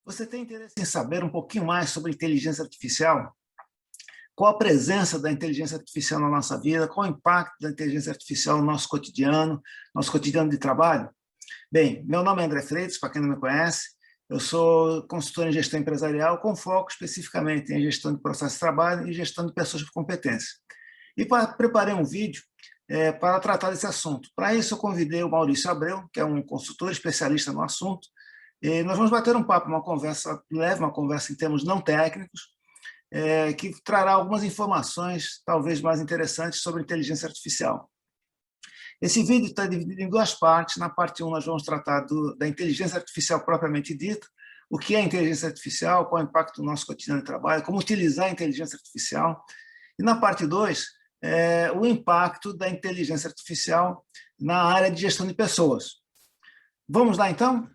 Você tem interesse em saber um pouquinho mais sobre inteligência artificial? Qual a presença da inteligência artificial na nossa vida? Qual o impacto da inteligência artificial no nosso cotidiano de trabalho? Bem, meu nome é André Freitas, para quem não me conhece, eu sou consultor em gestão empresarial com foco especificamente em gestão de processo de trabalho e gestão de pessoas por competência. E preparei um vídeo para tratar desse assunto. Para isso, eu convidei o Maurício Abreu, que é um consultor especialista no assunto, e nós vamos bater um papo, uma conversa leve, uma conversa em termos não técnicos, que trará algumas informações, talvez mais interessantes, sobre inteligência artificial. Esse vídeo está dividido em duas partes. Na parte 1, nós vamos tratar da inteligência artificial propriamente dita, o que é inteligência artificial, qual é o impacto no nosso cotidiano de trabalho, como utilizar a inteligência artificial. E na parte 2, o impacto da inteligência artificial na área de gestão de pessoas. Vamos lá, então?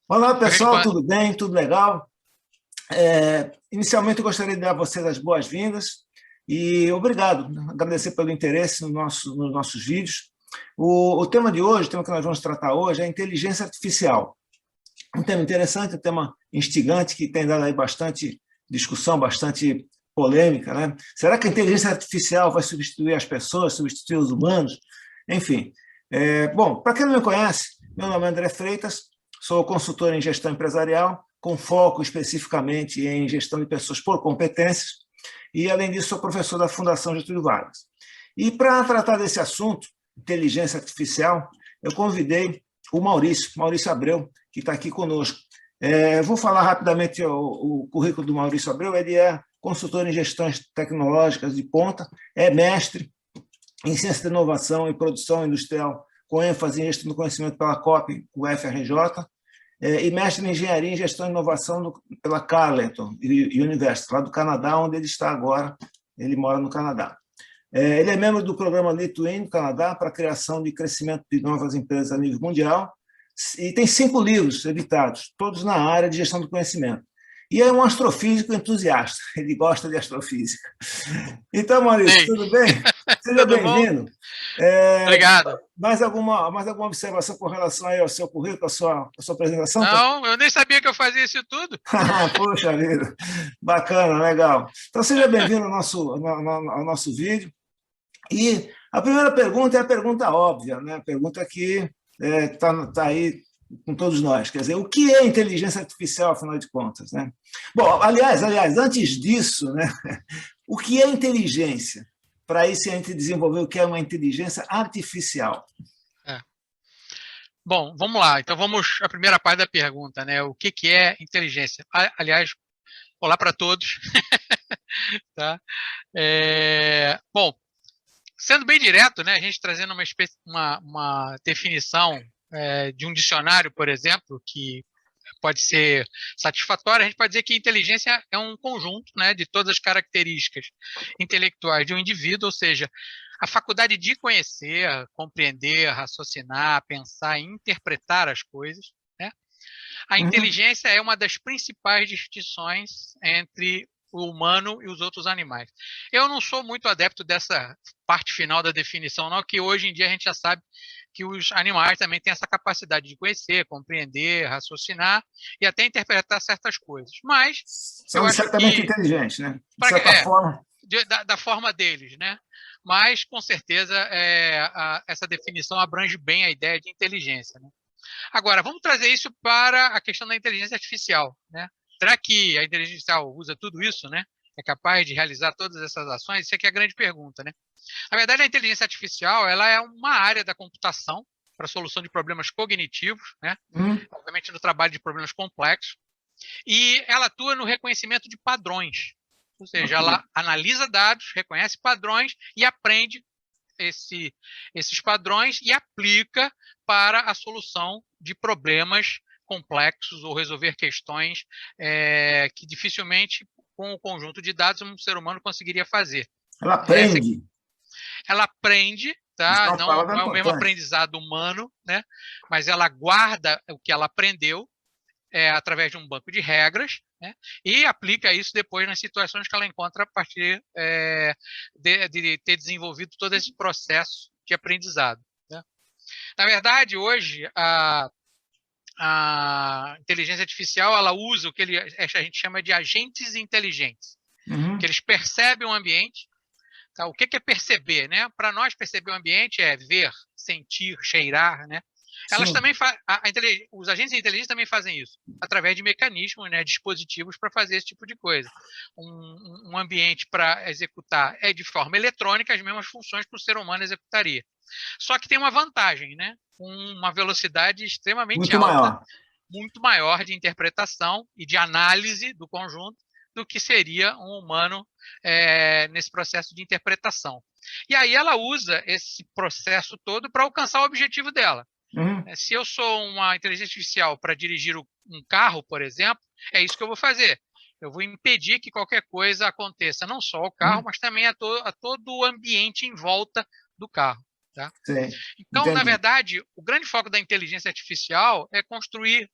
Olá, pessoal, tudo bem? Tudo legal? Inicialmente, eu gostaria de dar a vocês as boas-vindas e obrigado, agradecer pelo interesse nos nossos vídeos. O tema de hoje, o tema que nós vamos tratar hoje é a inteligência artificial. Um tema interessante, um tema instigante, que tem dado aí bastante discussão, bastante polêmica, né? Será que a inteligência artificial vai substituir as pessoas, substituir os humanos? Enfim. Bom, para quem não me conhece, meu nome é André Freitas, sou consultor em gestão empresarial, com foco especificamente em gestão de pessoas por competências, e, além disso, sou professor da Fundação Getúlio Vargas. E, para tratar desse assunto, inteligência artificial, eu convidei o Maurício Abreu, que está aqui conosco. Vou falar rapidamente o currículo do Maurício Abreu. Ele é consultor em gestões tecnológicas de ponta, é mestre em ciência de inovação e produção industrial, com ênfase em gestão do conhecimento pela COP, o FRJ, e mestre em engenharia e gestão e inovação pela Carleton University, lá do Canadá, onde ele está agora. Ele mora no Canadá. Ele é membro do programa Litwin, do Canadá, para a criação de crescimento de novas empresas a nível mundial, e tem 5 livros editados, todos na área de gestão do conhecimento. E é um astrofísico entusiasta, ele gosta de astrofísica. Então, Maurício, Sim. tudo bem? Seja bem-vindo. Obrigado. Mais alguma observação com relação aí ao seu currículo, à sua apresentação? Não, eu nem sabia que eu fazia isso tudo. Poxa vida, bacana, legal. Então, seja bem-vindo ao nosso vídeo. E a primeira pergunta é a pergunta óbvia, né? A pergunta que está aí com todos nós. Quer dizer, o que é inteligência artificial, afinal de contas, né? Bom, aliás, antes disso, né? O que é inteligência? Para isso, a gente desenvolver o que é uma inteligência artificial. Bom, vamos lá. Então, vamos à primeira parte da pergunta, né? O que é inteligência? Aliás, olá para todos. Tá? Bom, sendo bem direto, né? A gente trazendo uma definição de um dicionário, por exemplo, que pode ser satisfatória, a gente pode dizer que inteligência é um conjunto, né, de todas as características intelectuais de um indivíduo, ou seja, a faculdade de conhecer, compreender, raciocinar, pensar e interpretar as coisas, né? A inteligência é uma das principais distinções entre o humano e os outros animais. Eu não sou muito adepto dessa parte final da definição, não, que hoje em dia a gente já sabe que os animais também têm essa capacidade de conhecer, compreender, raciocinar e até interpretar certas coisas. Mas são certamente inteligentes, né? De certa forma. Da forma deles, né? Mas, com certeza, essa definição abrange bem a ideia de inteligência, né? Agora, vamos trazer isso para a questão da inteligência artificial, né? Será que a inteligência artificial usa tudo isso, né? É capaz de realizar todas essas ações? Isso aqui é a grande pergunta, né? Na verdade, a inteligência artificial ela é uma área da computação para a solução de problemas cognitivos, né? Obviamente no trabalho de problemas complexos, e ela atua no reconhecimento de padrões, ou seja, ela analisa dados, reconhece padrões e aprende esses padrões e aplica para a solução de problemas complexos ou resolver questões que dificilmente, com o conjunto de dados, um ser humano conseguiria fazer. Ela aprende. Ela aprende, tá? Não é o mesmo aprendizado humano, né? Mas ela guarda o que ela aprendeu, através de um banco de regras, né, e aplica isso depois nas situações que ela encontra a partir de ter desenvolvido todo esse processo de aprendizado, né. Na verdade, hoje, a inteligência artificial ela usa o que a gente chama de agentes inteligentes, que eles percebem o ambiente. Tá? O que é perceber? Né? Para nós, perceber o ambiente é ver, sentir, cheirar. Né? Elas também os agentes inteligentes também fazem isso, através de mecanismos, né, dispositivos para fazer esse tipo de coisa. Um ambiente para executar é de forma eletrônica as mesmas funções que o ser humano executaria. Só que tem uma vantagem, né? Uma velocidade extremamente muito alta, maior. Muito maior de interpretação e de análise do conjunto do que seria um humano nesse processo de interpretação. E aí ela usa esse processo todo para alcançar o objetivo dela. Se eu sou uma inteligência artificial para dirigir um carro, por exemplo, é isso que eu vou fazer. Eu vou impedir que qualquer coisa aconteça, não só ao carro, mas também a todo o ambiente em volta do carro. Tá? Então, na verdade, o grande foco da inteligência artificial é construir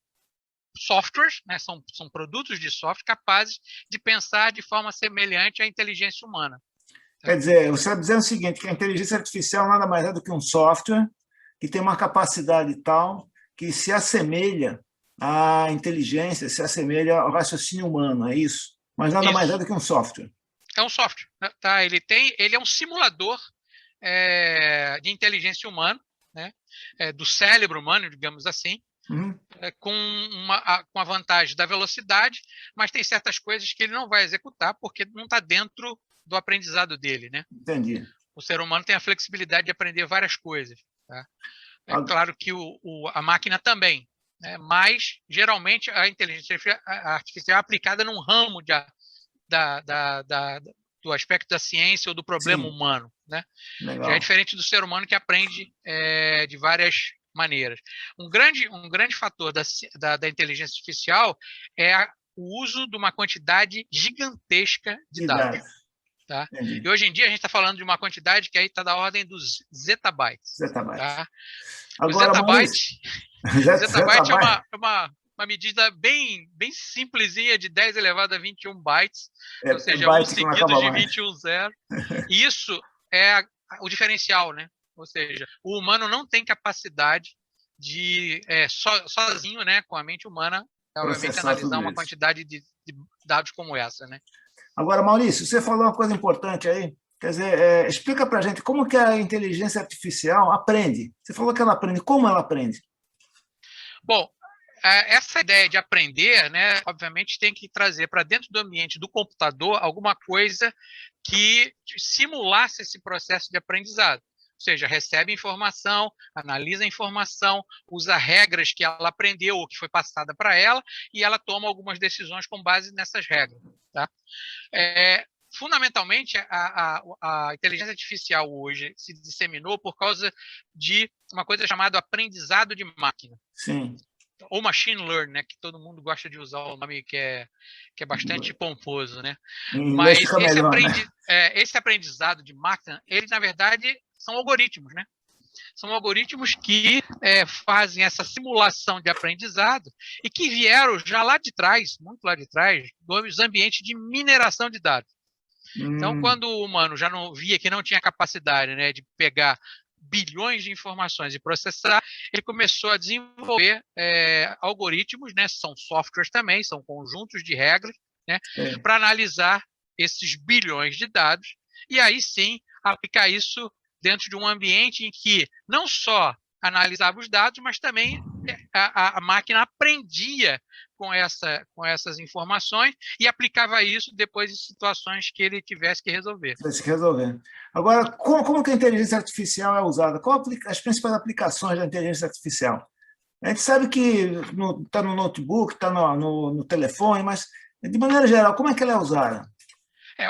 softwares, né, são produtos de software capazes de pensar de forma semelhante à inteligência humana. Quer dizer, você está dizendo o seguinte, que a inteligência artificial nada mais é do que um software que tem uma capacidade tal que se assemelha à inteligência, se assemelha ao raciocínio humano, é isso? Mas nada mais é do que um software. É um software. Tá? Ele é um simulador de inteligência humana, né? Do cérebro humano, digamos assim, com a vantagem da velocidade, mas tem certas coisas que ele não vai executar porque não está dentro do aprendizado dele. Né? Entendi. O ser humano tem a flexibilidade de aprender várias coisas. Tá? É claro que a máquina também, né? Mas, geralmente, a inteligência artificial é aplicada num ramo do aspecto da ciência ou do problema humano. Né? Já é diferente do ser humano que aprende de várias maneiras. Um grande fator da inteligência artificial é o uso de uma quantidade gigantesca de dados. Tá? E hoje em dia a gente está falando de uma quantidade que aí está da ordem dos zettabytes. Tá? Agora, o zettabyte é uma medida bem simplesinha de 10 elevado a 21 bytes, ou seja, um seguido de 21 zeros. E isso é o diferencial, né? Ou seja, o humano não tem capacidade de, sozinho, né, com a mente humana, obviamente, analisar uma quantidade de dados como essa, né? Agora, Maurício, você falou uma coisa importante aí. Quer dizer, explica para a gente como que a inteligência artificial aprende. Você falou que ela aprende. Como ela aprende? Bom, essa ideia de aprender, né, obviamente, tem que trazer para dentro do ambiente do computador alguma coisa que simulasse esse processo de aprendizado. Ou seja, recebe informação, analisa a informação, usa regras que ela aprendeu ou que foi passada para ela e ela toma algumas decisões com base nessas regras. Tá? Fundamentalmente, a inteligência artificial hoje se disseminou por causa de uma coisa chamada aprendizado de máquina. Sim. Ou machine learning, né, que todo mundo gosta de usar o nome que é bastante pomposo, né? Mas esse aprendizado de máquina, ele na verdade são algoritmos, né? São algoritmos que fazem essa simulação de aprendizado e que vieram já lá de trás, muito lá de trás, dos ambientes de mineração de dados. Então, quando o humano já não via que não tinha capacidade, né, de pegar bilhões de informações e processar, ele começou a desenvolver algoritmos, né, são softwares também, são conjuntos de regras, né, para analisar esses bilhões de dados e aí sim aplicar isso dentro de um ambiente em que não só analisava os dados, mas também a máquina aprendia com essas informações e aplicava isso depois em situações que ele tivesse que resolver. Agora, como que a inteligência artificial é usada? Quais as principais aplicações da inteligência artificial? A gente sabe que está no notebook, está no telefone, mas, de maneira geral, como é que ela é usada?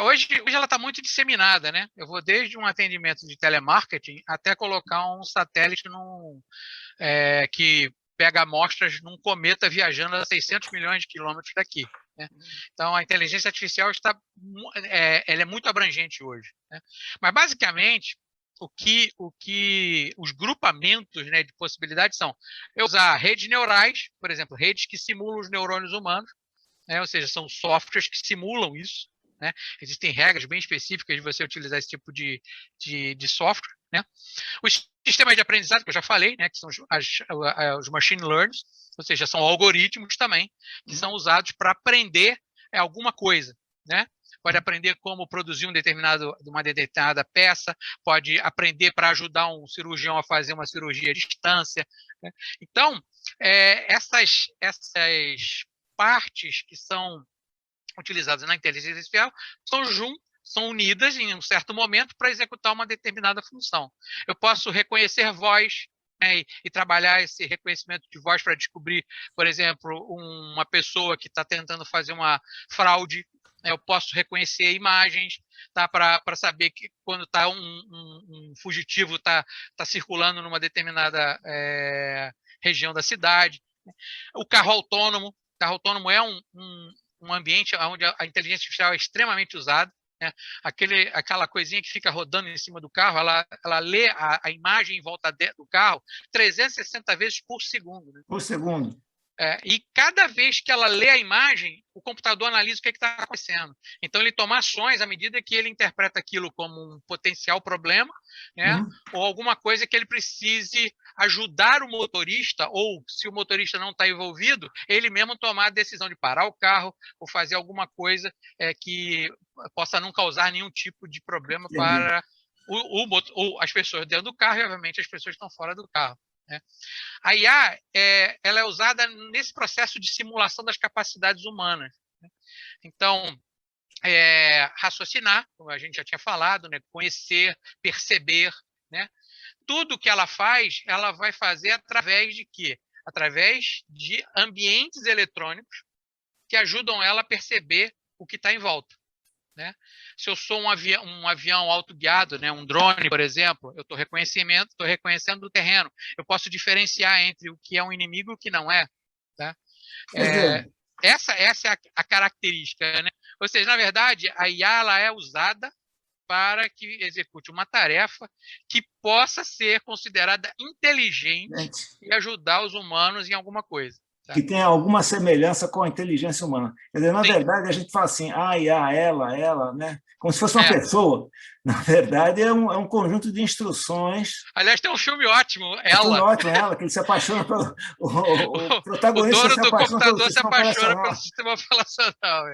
Hoje ela está muito disseminada, né? Eu vou desde um atendimento de telemarketing até colocar um satélite que pega amostras num cometa viajando a 600 milhões de quilômetros daqui. Né? Então, a inteligência artificial ela é muito abrangente hoje. Né? Mas, basicamente, os grupamentos, né, de possibilidades são eu usar redes neurais, por exemplo, redes que simulam os neurônios humanos, né, ou seja, são softwares que simulam isso, né? Existem regras bem específicas de você utilizar esse tipo de software, né? Os sistemas de aprendizado, que eu já falei, né, que são os machine learning, ou seja, são algoritmos também, que são usados para aprender alguma coisa, né? Pode aprender como produzir uma determinada peça, pode aprender para ajudar um cirurgião a fazer uma cirurgia à distância, né? Então, essas partes que são utilizadas na inteligência artificial são unidas em um certo momento para executar uma determinada função. Eu posso reconhecer voz, né, e trabalhar esse reconhecimento de voz para descobrir, por exemplo, uma pessoa que está tentando fazer uma fraude. Eu posso reconhecer imagens, tá, para saber que quando tá um fugitivo está circulando numa determinada região da cidade. O carro autônomo é um ambiente onde a inteligência artificial é extremamente usada, né? Aquela coisinha que fica rodando em cima do carro, ela lê a imagem em volta do carro 360 vezes por segundo. Né? Por segundo. E cada vez que ela lê a imagem, o computador analisa o que está acontecendo. Então, ele toma ações à medida que ele interpreta aquilo como um potencial problema, né? Ou alguma coisa que ele precise ajudar o motorista, ou se o motorista não está envolvido, ele mesmo tomar a decisão de parar o carro ou fazer alguma coisa que possa não causar nenhum tipo de problema para as pessoas dentro do carro e, obviamente, as pessoas que estão fora do carro. Né? A IA ela é usada nesse processo de simulação das capacidades humanas. Né? Então, raciocinar, como a gente já tinha falado, né? Conhecer, perceber. Né? Tudo que ela faz, ela vai fazer através de quê? Através de ambientes eletrônicos que ajudam ela a perceber o que está em volta. Né? Se eu sou um avião autoguiado, né, um drone, por exemplo, eu estou reconhecendo o terreno. Eu posso diferenciar entre o que é um inimigo e o que não é. Tá? Essa é a característica. Né? Ou seja, na verdade, a IA ela é usada para que execute uma tarefa que possa ser considerada inteligente e ajudar os humanos em alguma coisa. Que tem alguma semelhança com a inteligência humana. Quer dizer, na verdade, a gente fala assim, IA, ela, né? Como se fosse uma pessoa. Na verdade, é um conjunto de instruções. Aliás, tem um filme ótimo, Ela. Um filme ótimo, Ela, que ele se apaixona pelo... O protagonista o dono do computador se apaixona pelo sistema operacional.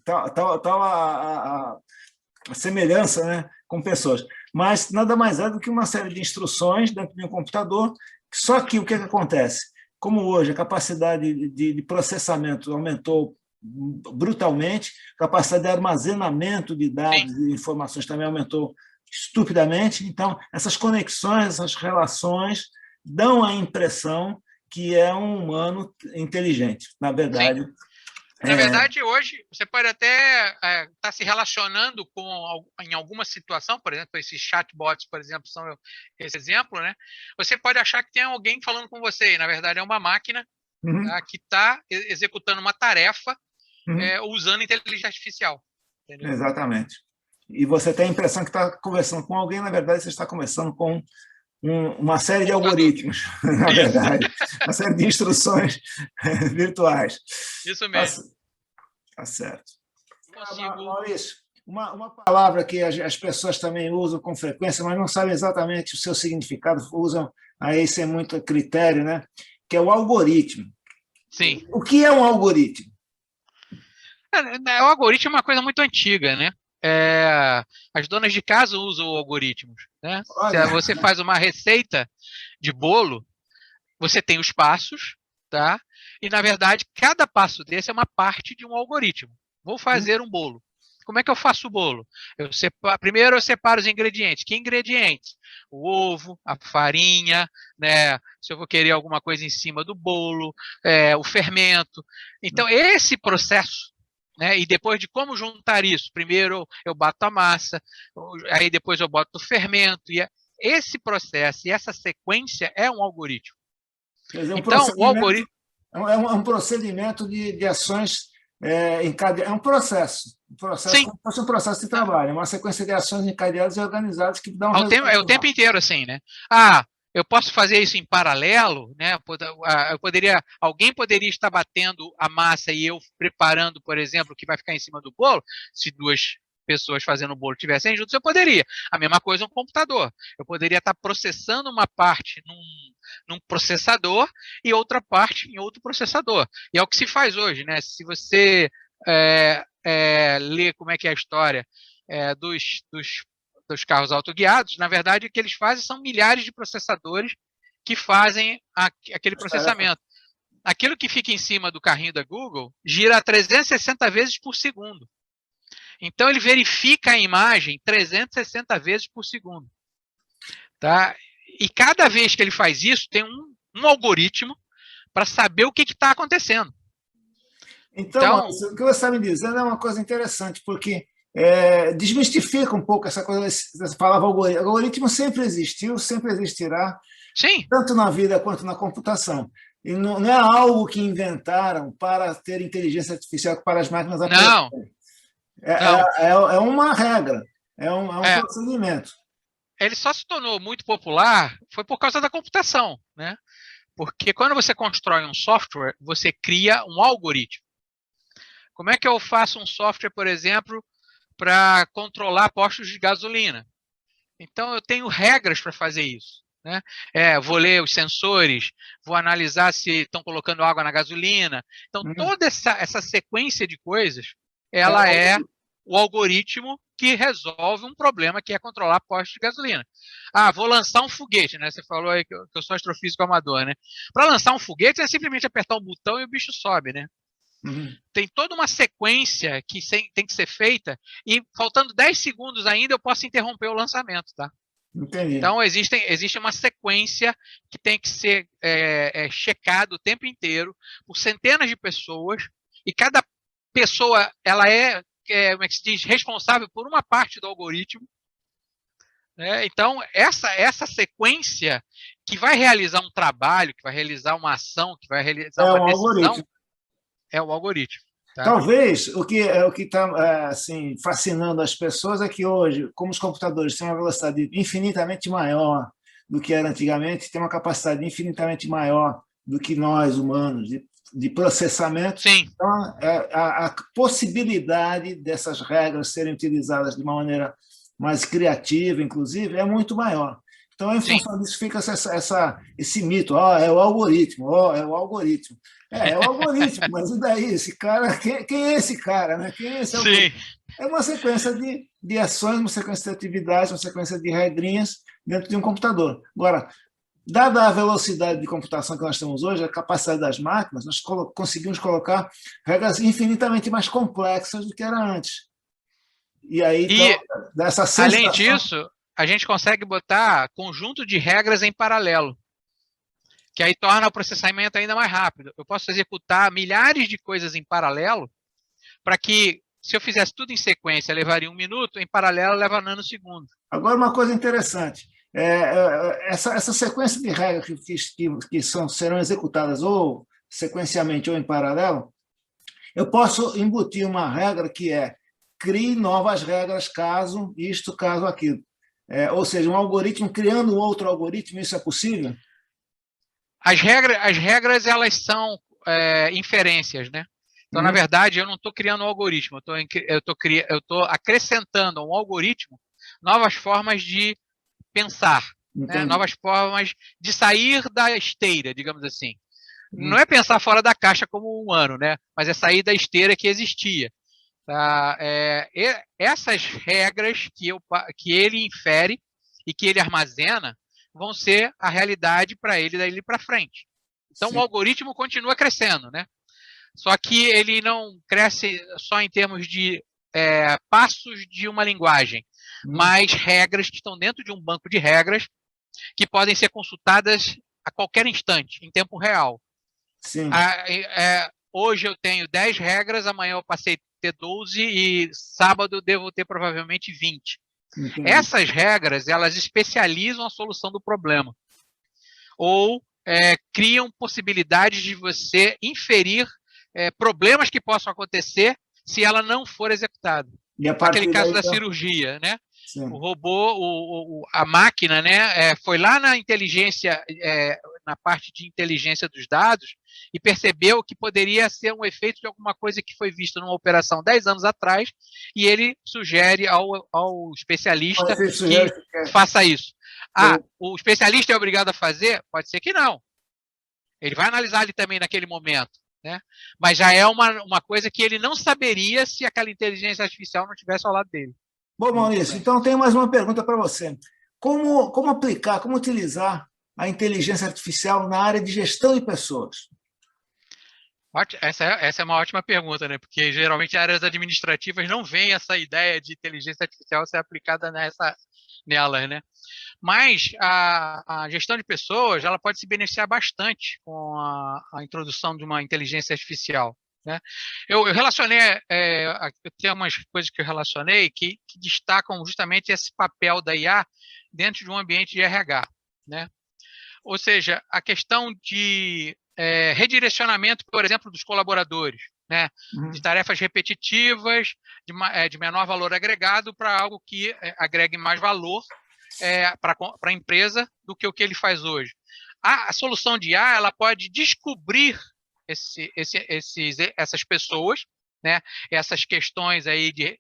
Tal a semelhança, né, com pessoas. Mas nada mais é do que uma série de instruções dentro de um computador, só que o que acontece? Como hoje a capacidade de processamento aumentou brutalmente, a capacidade de armazenamento de dados e informações também aumentou estupidamente, então essas conexões, essas relaçõões dão a impressão que é um humano inteligente. Na verdade... Sim. Na verdade, hoje, você pode até estar se relacionando em alguma situação, por exemplo, esses chatbots, por exemplo, são esse exemplo, né? Você pode achar que tem alguém falando com você, e na verdade é uma máquina tá, que está executando uma tarefa usando inteligência artificial. Entendeu? Exatamente. E você tem a impressão que está conversando com alguém, na verdade você está conversando com uma série de algoritmos, na verdade, uma série de instruções virtuais. Isso mesmo. Tá certo. Maurício, uma palavra que as pessoas também usam com frequência, mas não sabem exatamente o seu significado, usam aí sem muito critério, né? Que é o algoritmo. Sim. O que é um algoritmo? O algoritmo é uma coisa muito antiga, né? As donas de casa usam algoritmos. Né? Se você faz uma receita de bolo, você tem os passos, tá? E, na verdade, cada passo desse é uma parte de um algoritmo. Vou fazer um bolo. Como é que eu faço o bolo? Primeiro eu separo os ingredientes. Que ingredientes? O ovo, a farinha, né? Se eu vou querer alguma coisa em cima do bolo, o fermento. Então, esse processo, né? E depois de como juntar isso, primeiro eu bato a massa, aí depois eu boto o fermento, e esse processo e essa sequência é um algoritmo. Quer dizer, então, o algoritmo é um procedimento de ações é um processo. Sim. Como se fosse um processo de trabalho, uma sequência de ações encadeadas e organizadas que dão resultado. É o tempo inteiro assim, né? Ah, eu posso fazer isso em paralelo, né? Alguém poderia estar batendo a massa e eu preparando, por exemplo, o que vai ficar em cima do bolo. Se duas pessoas fazendo o bolo estivessem juntos, eu poderia. A mesma coisa um computador. Eu poderia estar processando uma parte num processador e outra parte em outro processador. E é o que se faz hoje, né? Se você lê como é que é a história dos carros autoguiados, na verdade, o que eles fazem são milhares de processadores que fazem aquele processamento. Aquilo que fica em cima do carrinho da Google gira 360 vezes por segundo. Então, ele verifica a imagem 360 vezes por segundo. Tá? E cada vez que ele faz isso, tem um algoritmo para saber o que está acontecendo. Então, Maurício, o que você está me dizendo é uma coisa interessante, porque desmistifica um pouco essa coisa, essa palavra algoritmo. O algoritmo sempre existiu, sempre existirá, sim, tanto na vida quanto na computação. E não é algo que inventaram para ter inteligência artificial para as máquinas aprenderem. É uma regra, é um procedimento. Ele só se tornou muito popular foi por causa da computação, né? Porque quando você constrói um software, você cria um algoritmo. Como é que eu faço um software, por exemplo, para controlar postos de gasolina? Então, eu tenho regras para fazer isso. Né? Vou ler os sensores, vou analisar se estão colocando água na gasolina. Então, toda essa sequência de coisas, ela é o algoritmo que resolve um problema que é controlar postos de gasolina. Ah, vou lançar um foguete, né? Você falou aí que eu sou astrofísico amador, né? Para lançar um foguete é simplesmente apertar um botão e o bicho sobe, né? Tem toda uma sequência que tem que ser feita e faltando 10 segundos ainda eu posso interromper o lançamento, tá? Entendi. Então existe uma sequência que tem que ser checada o tempo inteiro por centenas de pessoas e cada pessoa ela como é que se diz, responsável por uma parte do algoritmo. Né? Então essa sequência que vai realizar um trabalho, que vai realizar uma ação, que vai realizar uma decisão, algoritmo. É o algoritmo. Tá? Talvez o que está assim, fascinando as pessoas é que hoje, como os computadores têm uma velocidade infinitamente maior do que era antigamente, tem uma capacidade infinitamente maior do que nós, humanos, de processamento. Sim. Então, a possibilidade dessas regras serem utilizadas de uma maneira mais criativa, inclusive, é muito maier. Então, em função disso, fica esse mito, é o algoritmo, é o algoritmo. É o algoritmo, mas e daí? Esse cara, quem é esse cara? Né? Quem é esse algoritmo? É uma sequência de ações, uma sequência de atividades, uma sequência de regrinhas dentro de um computador. Agora, dada a velocidade de computação que nós temos hoje, a capacidade das máquinas, nós conseguimos colocar regras infinitamente mais complexas do que era antes. E aí, então, dessa sensação... Além disso, a gente consegue botar conjunto de regras em paralelo, que aí torna o processamento ainda mais rápido. Eu posso executar milhares de coisas em paralelo para que, se eu fizesse tudo em sequência, levaria 1 minuto, em paralelo leva nanosegundo. Agora, uma coisa interessante, essa sequência de regras que serão executadas ou sequencialmente ou em paralelo, eu posso embutir uma regra que crie novas regras caso isto, caso aquilo. Ou seja, um algoritmo criando um outro algoritmo, isso é possível? As regras elas são inferências, né? Então, na verdade, eu não estou criando um algoritmo, eu estou acrescentando a um algoritmo novas formas de pensar, né? Novas formas de sair da esteira, digamos assim. Não é pensar fora da caixa como um humano, né? Mas é sair da esteira que existia. Tá? Essas regras que ele infere e que ele armazena vão ser a realidade para ele dali para frente. Então, o algoritmo continua crescendo, né? Só que ele não cresce só em termos de passos de uma linguagem, mas regras que estão dentro de um banco de regras que podem ser consultadas a qualquer instante, em tempo real. Sim. Hoje eu tenho 10 regras, amanhã eu passei a ter 12 e sábado devo ter provavelmente 20. Entendi. Essas regras, elas especializam a solução do problema. Ou criam possibilidades de você inferir problemas que possam acontecer se ela não for executada. E a Aquele partir caso daí, da cirurgia, né? sim. O robô, a máquina, né, foi lá na inteligência, na parte de inteligência dos dados, e percebeu que poderia ser um efeito de alguma coisa que foi vista numa operação 10 anos atrás, e ele sugere ao especialista Você que sugere faça isso. eu- O especialista é obrigado a fazer? Pode ser que não. Ele vai analisar ali também naquele momento, né? Mas já é uma coisa que ele não saberia se aquela inteligência artificial não estivesse ao lado dele. Bom, Maurício, então tem mais uma pergunta para você. Como aplicar, como utilizar a inteligência artificial na área de gestão de pessoas? Essa é uma ótima pergunta, né? Porque geralmente áreas administrativas não veem essa ideia de inteligência artificial ser aplicada nelas, né? Mas a gestão de pessoas, ela pode se beneficiar bastante com a introdução de uma inteligência artificial, né? Eu relacionei, tem umas coisas que eu relacionei que destacam justamente esse papel da IA dentro de um ambiente de RH, né? Ou seja, a questão de redirecionamento, por exemplo, dos colaboradores, né? De tarefas repetitivas, de menor valor agregado para algo que agregue mais valor para a empresa do que o que ele faz hoje. A solução de IA, ela pode descobrir essas pessoas, né? Essas questões aí de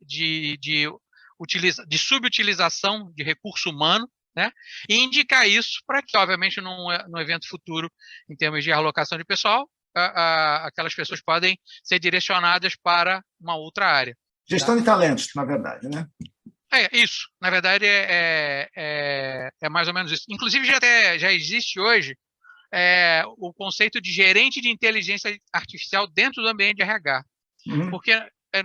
subutilização de recurso humano, né? E indicar isso para que, obviamente, no evento futuro, em termos de alocação de pessoal, aquelas pessoas podem ser direcionadas para uma outra área. Gestão de talentos, na verdade, né? Isso. Na verdade, é mais ou menos isso. Inclusive, já existe hoje o conceito de gerente de inteligência artificial dentro do ambiente de RH. Porque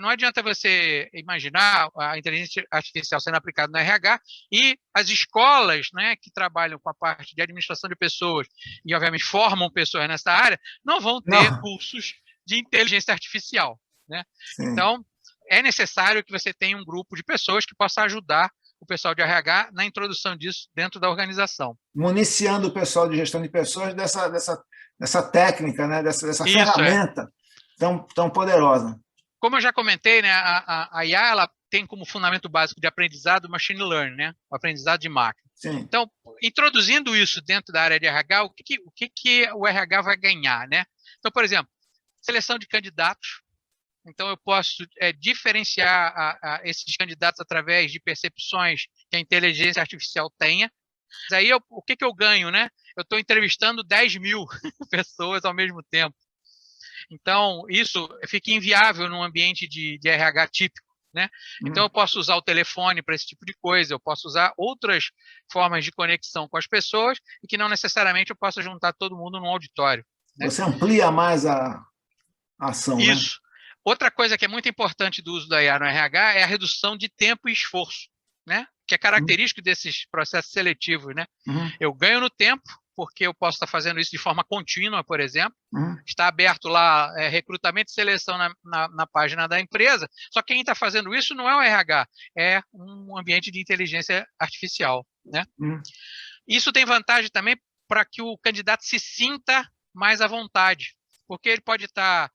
não adianta você imaginar a inteligência artificial sendo aplicada no RH e as escolas, né, que trabalham com a parte de administração de pessoas e, obviamente, formam pessoas nessa área, não vão ter cursos de inteligência artificial, né? Então, é necessário que você tenha um grupo de pessoas que possa ajudar o pessoal de RH na introdução disso dentro da organização. Municiando o pessoal de gestão de pessoas dessa técnica, né, dessa ferramenta tão poderosa. Como eu já comentei, né, a IA ela tem como fundamento básico de aprendizado o machine learning, né, o aprendizado de máquina. Sim. Então, introduzindo isso dentro da área de RH, o que o RH vai ganhar, né? Então, por exemplo, seleção de candidatos. Então, eu posso diferenciar esses candidatos através de percepções que a inteligência artificial tenha. Mas aí, o que eu ganho, né? Eu estou entrevistando 10 mil pessoas ao mesmo tempo. Então, isso fica inviável num ambiente de RH típico, né? Então, eu posso usar o telefone para esse tipo de coisa, eu posso usar outras formas de conexão com as pessoas e que não necessariamente eu possa juntar todo mundo num auditório, né? Você amplia mais a ação, isso. Né? Outra coisa que é muito importante do uso da IA no RH é a redução de tempo e esforço, né? Que é característico desses processos seletivos, né? Eu ganho no tempo, porque eu posso estar fazendo isso de forma contínua, por exemplo. Está aberto lá recrutamento e seleção na página da empresa, só que quem está fazendo isso não é o RH, é um ambiente de inteligência artificial, né? Isso tem vantagem também para que o candidato se sinta mais à vontade, porque ele pode estar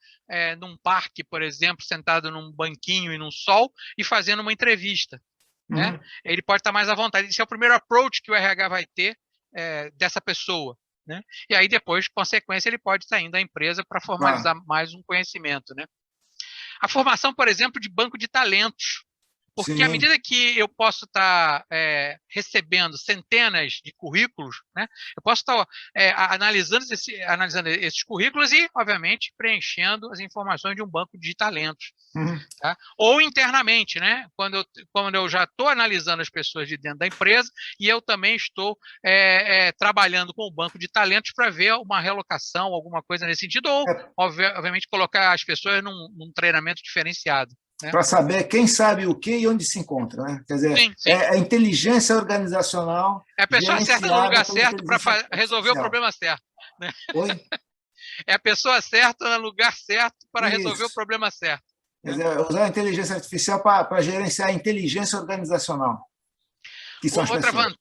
num parque, por exemplo, sentado num banquinho e num sol e fazendo uma entrevista, né? Ele pode estar mais à vontade. Esse é o primeiro approach que o RH vai ter dessa pessoa, né? E aí depois, consequência, ele pode estar indo à empresa para formalizar mais um conhecimento, né? A formação, por exemplo, de banco de talentos. Porque à medida que eu posso estar recebendo centenas de currículos, né, eu posso estar analisando esses currículos e, obviamente, preenchendo as informações de um banco de talentos. Tá? Ou internamente, né, quando eu já estou analisando as pessoas de dentro da empresa e eu também estou trabalhando com o banco de talentos para ver uma realocação, alguma coisa nesse sentido, ou, obviamente, colocar as pessoas num treinamento diferenciado. Né? Para saber quem sabe o que e onde se encontra, né? Quer dizer, sim. É a inteligência organizacional. É a pessoa certa no lugar certo para resolver o problema certo. Né? Oi? É a pessoa certa no lugar certo para resolver o problema certo. Quer dizer, usar a inteligência artificial para gerenciar a inteligência organizacional. Que são as pessoas.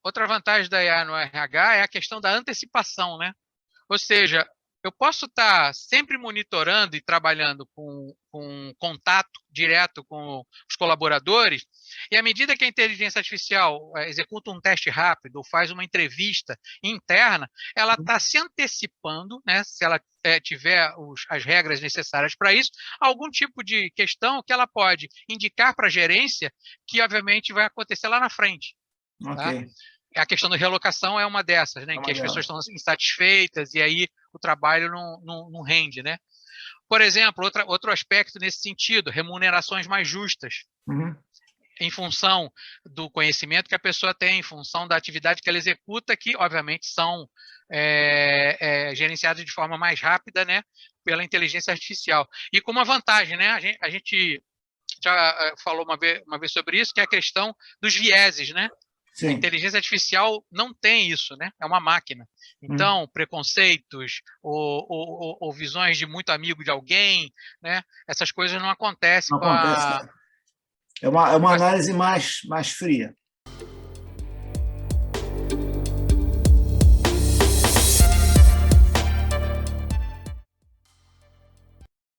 Outra vantagem da IA no RH é a questão da antecipação, né? Ou seja, eu posso estar sempre monitorando e trabalhando com contato direto com os colaboradores, e à medida que a inteligência artificial executa um teste rápido ou faz uma entrevista interna, ela está se antecipando, né, se ela tiver as regras necessárias para isso, algum tipo de questão que ela pode indicar para a gerência que, obviamente, vai acontecer lá na frente. Tá? Ok. A questão da realocação é uma dessas, né, em que as pessoas estão insatisfeitas e aí o trabalho não rende, né? Por exemplo, outro aspecto nesse sentido, remunerações mais justas, em função do conhecimento que a pessoa tem, em função da atividade que ela executa, que, obviamente, são gerenciadas de forma mais rápida, né, pela inteligência artificial. E com uma vantagem, né? A gente já falou uma vez sobre isso, que é a questão dos vieses, né? Sim. A inteligência artificial não tem isso, né? É uma máquina. Então, preconceitos ou visões de muito amigo de alguém, né? Essas coisas não acontecem não acontece, né? É uma análise mais fria.